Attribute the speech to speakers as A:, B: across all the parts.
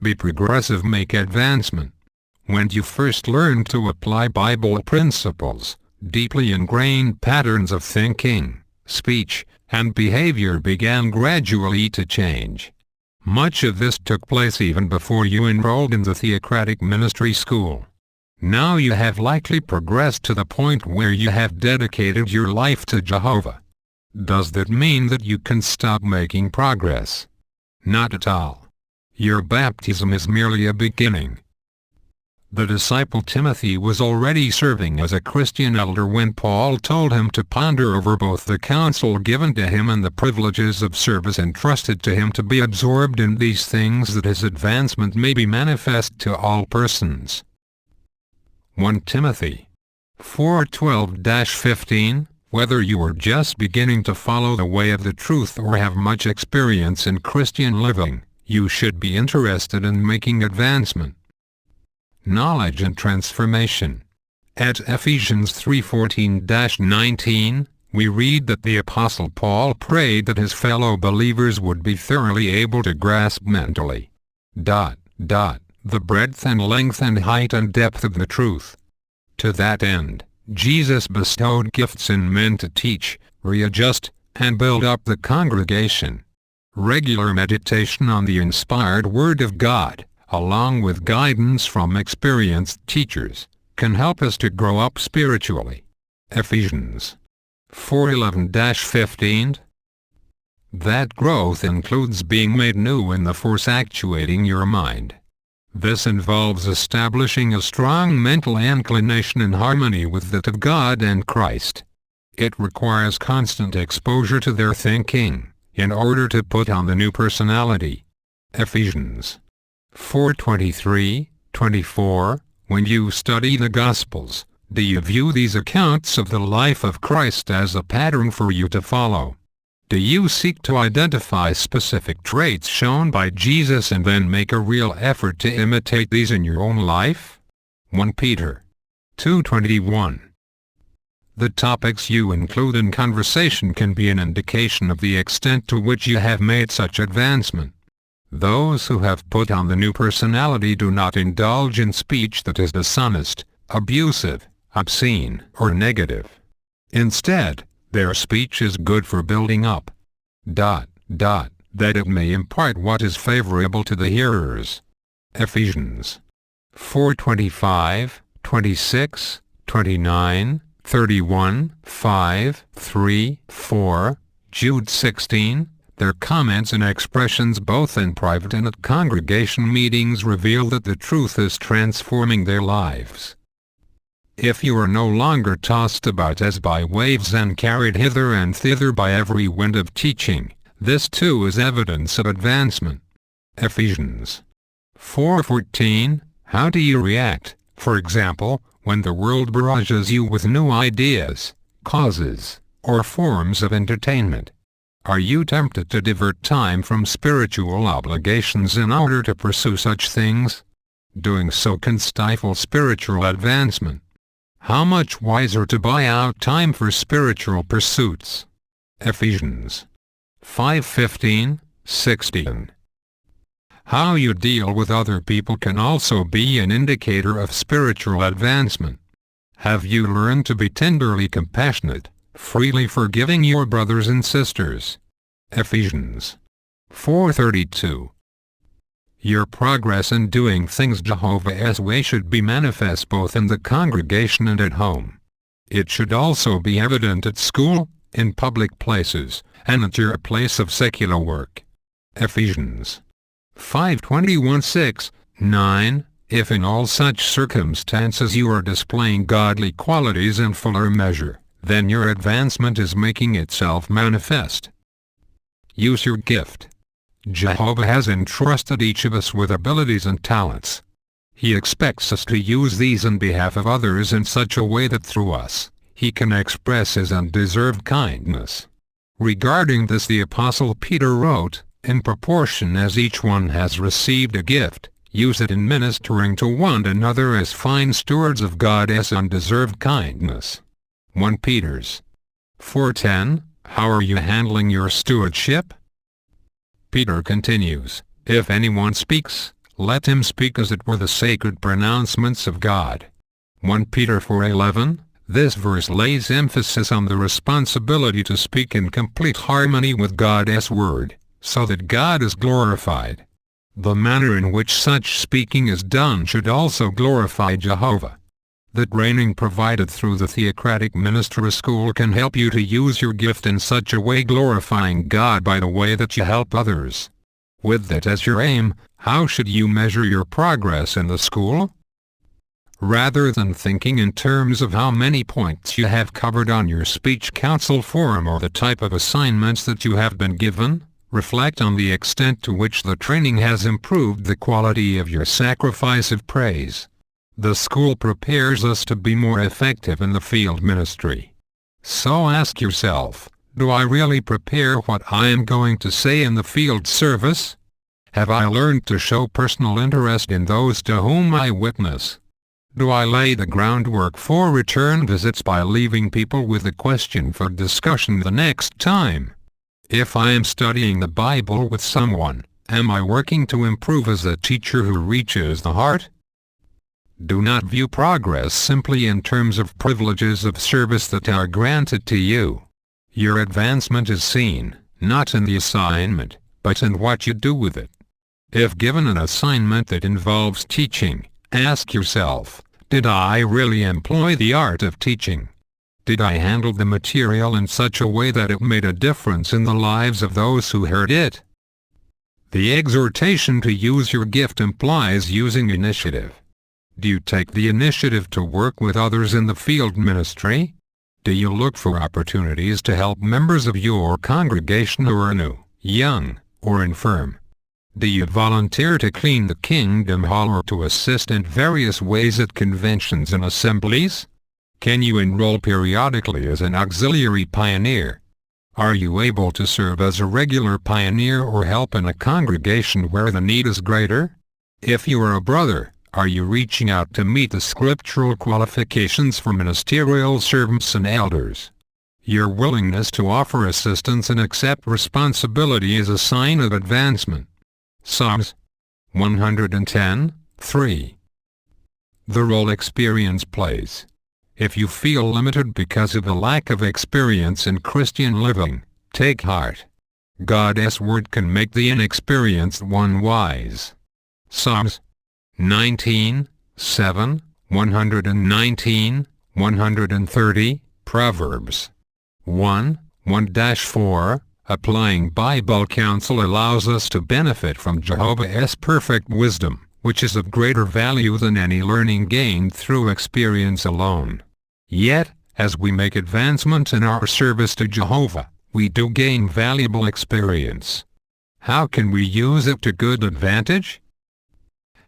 A: Be progressive, make advancement. When you first learn to apply Bible principles, deeply ingrained patterns of thinking, speech, and behavior began gradually to change. Much of this took place even before you enrolled in the theocratic ministry school. Now you have likely progressed to the point where you have dedicated your life to Jehovah. Does that mean that you can stop making progress? Not at all. Your baptism is merely a beginning. The disciple Timothy was already serving as a Christian elder when Paul told him to ponder over both the counsel given to him and the privileges of service entrusted to him, to be absorbed in these things, that his advancement may be manifest to all persons. 1 Timothy 4:12-15. Whether you are just beginning to follow the way of the truth or have much experience in Christian living, you should be interested in making advancement. Knowledge and transformation. At Ephesians 3:14-19, we read that the Apostle Paul prayed that his fellow believers would be thoroughly able to grasp mentally the breadth and length and height and depth of the truth. To that end, Jesus bestowed gifts in men to teach, readjust, and build up the congregation. Regular meditation on the inspired Word of God, along with guidance from experienced teachers, can help us to grow up spiritually. Ephesians 4:11-15. That growth includes being made new in the force actuating your mind. This involves establishing a strong mental inclination in harmony with that of God and Christ. It requires constant exposure to their thinking, in order to put on the new personality. Ephesians 4:23-24. When you study the Gospels, do you view these accounts of the life of Christ as a pattern for you to follow? Do you seek to identify specific traits shown by Jesus and then make a real effort to imitate these in your own life? 1 Peter 2:21. The topics you include in conversation can be an indication of the extent to which you have made such advancement. Those who have put on the new personality do not indulge in speech that is dishonest, abusive, obscene, or negative. Instead, their speech is good for building up, that it may impart what is favorable to the hearers. Ephesians 4:25, 26, 29, 31, 5, 3, 4, Jude 16. Their comments and expressions both in private and at congregation meetings reveal that the truth is transforming their lives. If you are no longer tossed about as by waves and carried hither and thither by every wind of teaching, this too is evidence of advancement. Ephesians 4:14. How do you react, for example, when the world barrages you with new ideas, causes, or forms of entertainment? Are you tempted to divert time from spiritual obligations in order to pursue such things? Doing so can stifle spiritual advancement. How much wiser to buy out time for spiritual pursuits. Ephesians 5:15-16. How you deal with other people can also be an indicator of spiritual advancement. Have you learned to be tenderly compassionate, freely forgiving your brothers and sisters? Ephesians 4:32. Your progress in doing things Jehovah's way should be manifest both in the congregation and at home. It should also be evident at school, in public places, and at your place of secular work. Ephesians 5:21-9. If in all such circumstances you are displaying godly qualities in fuller measure, then your advancement is making itself manifest. Use your gift. Jehovah has entrusted each of us with abilities and talents. He expects us to use these on behalf of others in such a way that through us, he can express his undeserved kindness. Regarding this, the Apostle Peter wrote, "In proportion as each one has received a gift, use it in ministering to one another as fine stewards of God's undeserved kindness." 1 Peter 4:10. How are you handling your stewardship? Peter continues, "If anyone speaks, Let him speak as it were the sacred pronouncements of God. 1 Peter 4:11. This verse lays emphasis on the responsibility to speak in complete harmony with God's word, so that God is glorified. The manner in which such speaking is done should also glorify Jehovah. The training provided through the Theocratic Ministry School can help you to use your gift in such a way glorifying God by the way that you help others. With that as your aim, how should you measure your progress in the school? Rather than thinking in terms of how many points you have covered on your speech council forum or the type of assignments that you have been given, reflect on the extent to which the training has improved the quality of your sacrifice of praise. The school prepares us to be more effective in the field ministry. So ask yourself, do I really prepare what I am going to say in the field service? Have I learned to show personal interest in those to whom I witness? Do I lay the groundwork for return visits by leaving people with a question for discussion the next time? If I am studying the Bible with someone, am I working to improve as a teacher who reaches the heart? Do not view progress simply in terms of privileges of service that are granted to you. Your advancement is seen, not in the assignment, but in what you do with it. If given an assignment that involves teaching, ask yourself, did I really employ the art of teaching? Did I handle the material in such a way that it made a difference in the lives of those who heard it? The exhortation to use your gift implies using initiative. Do you take the initiative to work with others in the field ministry? Do you look for opportunities to help members of your congregation who are new, young, or infirm? Do you volunteer to clean the Kingdom Hall or to assist in various ways at conventions and assemblies? Can you enroll periodically as an auxiliary pioneer? Are you able to serve as a regular pioneer or help in a congregation where the need is greater? If you are a brother, are you reaching out to meet the scriptural qualifications for ministerial servants and elders? Your willingness to offer assistance and accept responsibility is a sign of advancement. Psalms 110:3. The role experience plays. If you feel limited because of a lack of experience in Christian living, take heart. God's word can make the inexperienced one wise. Psalms 19:7, 119, 130, Proverbs 1:4. Applying Bible counsel allows us to benefit from Jehovah's perfect wisdom, which is of greater value than any learning gained through experience alone. Yet, as we make advancement in our service to Jehovah, we do gain valuable experience. How can we use it to good advantage?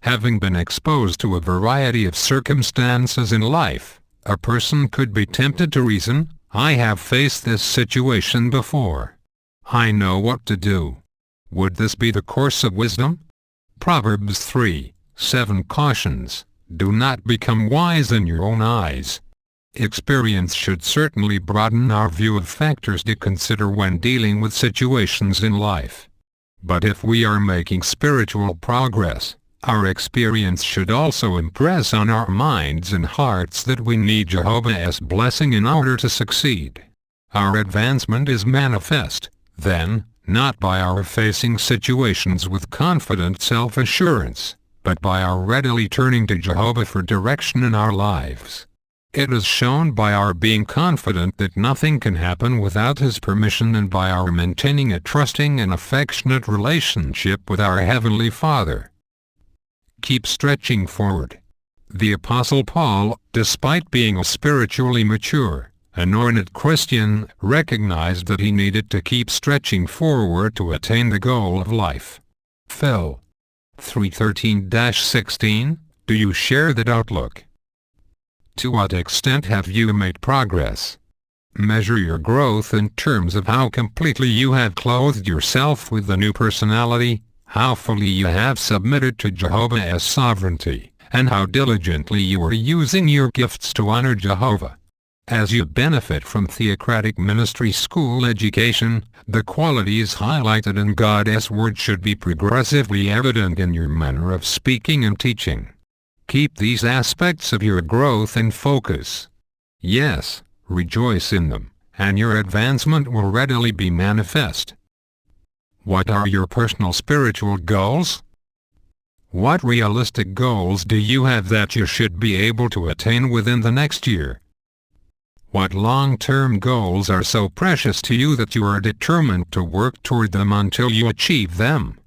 A: Having been exposed to a variety of circumstances in life, a person could be tempted to reason, I have faced this situation before. I know what to do. Would this be the course of wisdom? Proverbs 3:7 cautions, do not become wise in your own eyes. Experience should certainly broaden our view of factors to consider when dealing with situations in life. But if we are making spiritual progress, our experience should also impress on our minds and hearts that we need Jehovah's blessing in order to succeed. Our advancement is manifest, then, not by our facing situations with confident self-assurance, but by our readily turning to Jehovah for direction in our lives. It is shown by our being confident that nothing can happen without His permission and by our maintaining a trusting and affectionate relationship with our Heavenly Father. Keep stretching forward. The Apostle Paul, despite being a spiritually mature, anointed Christian, recognized that he needed to keep stretching forward to attain the goal of life. Phil 3:13-16, do you share that outlook? To what extent have you made progress? Measure your growth in terms of how completely you have clothed yourself with the new personality, how fully you have submitted to Jehovah's sovereignty, and how diligently you are using your gifts to honor Jehovah. As you benefit from theocratic ministry school education, the qualities highlighted in God's Word should be progressively evident in your manner of speaking and teaching. Keep these aspects of your growth in focus. Yes, rejoice in them, and your advancement will readily be manifest. What are your personal spiritual goals? What realistic goals do you have that you should be able to attain within the next year? What long-term goals are so precious to you that you are determined to work toward them until you achieve them?